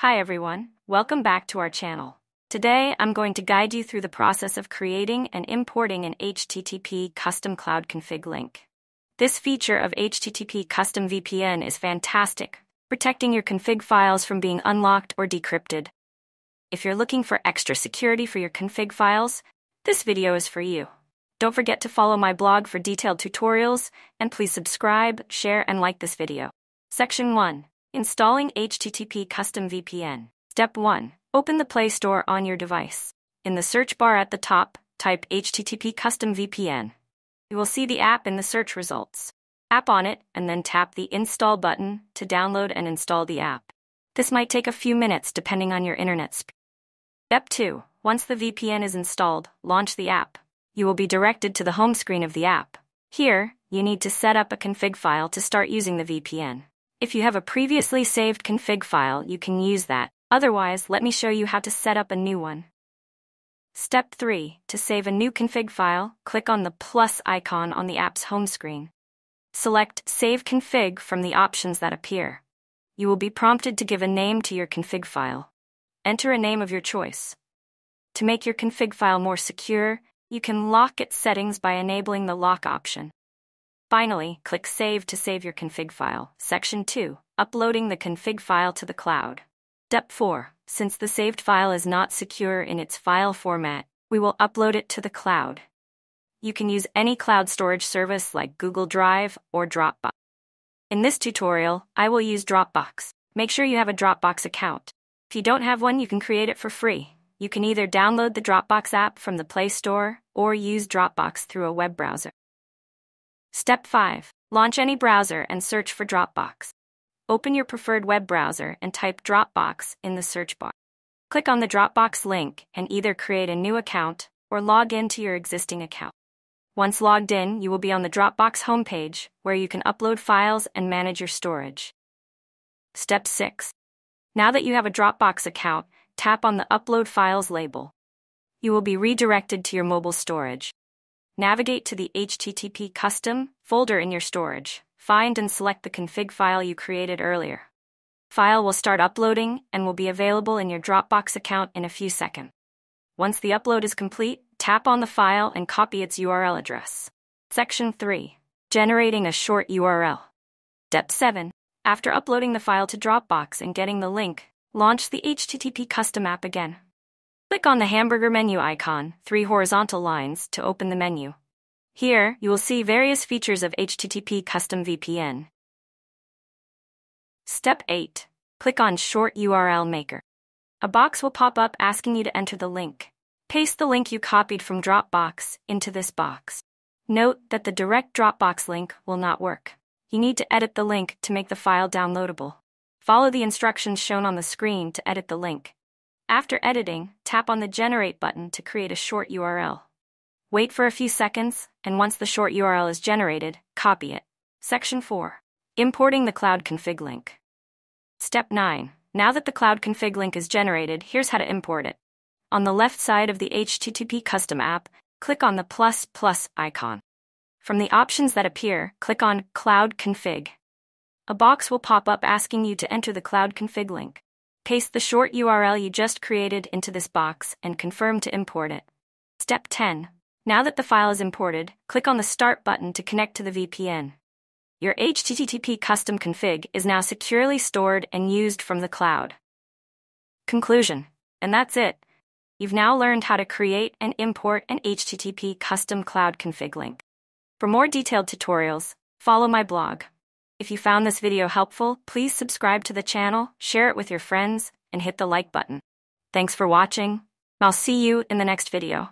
Hi everyone, welcome back to our channel. Today I'm going to guide you through the process of creating and importing an HTTP custom cloud config link. This feature of HTTP Custom VPN is fantastic, protecting your config files from being unlocked or decrypted. If you're looking for extra security for your config files, this video is for you. Don't forget to follow my blog for detailed tutorials, and please subscribe, share, and like this video. Section 1. Installing HTTP Custom VPN. Step 1. Open the Play Store on your device. In the search bar at the top, type HTTP Custom VPN. You will see the app in the search results. Tap on it and then tap the Install button to download and install the app. This might take a few minutes depending on your internet speed. Step 2. Once the VPN is installed, launch the app. You will be directed to the home screen of the app. Here, you need to set up a config file to start using the VPN. If you have a previously saved config file, you can use that. Otherwise, let me show you how to set up a new one. Step 3. To save a new config file, click on the plus icon on the app's home screen. Select Save Config from the options that appear. You will be prompted to give a name to your config file. Enter a name of your choice. To make your config file more secure, you can lock its settings by enabling the lock option. Finally, click Save to save your config file. Section 2. Uploading the config file to the cloud. Step 4. Since the saved file is not secure in its file format, we will upload it to the cloud. You can use any cloud storage service like Google Drive or Dropbox. In this tutorial, I will use Dropbox. Make sure you have a Dropbox account. If you don't have one, you can create it for free. You can either download the Dropbox app from the Play Store or use Dropbox through a web browser. Step 5. Launch any browser and search for Dropbox. Open your preferred web browser and type Dropbox in the search bar. Click on the Dropbox link and either create a new account or log into your existing account. Once logged in, you will be on the Dropbox homepage where you can upload files and manage your storage. Step 6. Now that you have a Dropbox account, tap on the Upload Files label. You will be redirected to your mobile storage. Navigate to the HTTP Custom folder in your storage. Find and select the config file you created earlier. File will start uploading and will be available in your Dropbox account in a few seconds. Once the upload is complete, tap on the file and copy its URL address. Section 3. Generating a short URL. Step 7. After uploading the file to Dropbox and getting the link, launch the HTTP Custom app again. Click on the hamburger menu icon, 3 horizontal lines, to open the menu. Here, you will see various features of HTTP Custom VPN. Step 8. Click on Short URL Maker. A box will pop up asking you to enter the link. Paste the link you copied from Dropbox into this box. Note that the direct Dropbox link will not work. You need to edit the link to make the file downloadable. Follow the instructions shown on the screen to edit the link. After editing, tap on the Generate button to create a short URL. Wait for a few seconds, and once the short URL is generated, copy it. Section 4. Importing the cloud config link. Step 9. Now that the cloud config link is generated, here's how to import it. On the left side of the HTTP Custom app, click on the plus icon. From the options that appear, click on Cloud Config. A box will pop up asking you to enter the cloud config link. Paste the short URL you just created into this box and confirm to import it. Step 10. Now that the file is imported, click on the Start button to connect to the VPN. Your HTTP custom config is now securely stored and used from the cloud. Conclusion. And that's it. You've now learned how to create and import an HTTP custom cloud config link. For more detailed tutorials, follow my blog. If you found this video helpful, please subscribe to the channel, share it with your friends, and hit the like button. Thanks for watching. I'll see you in the next video.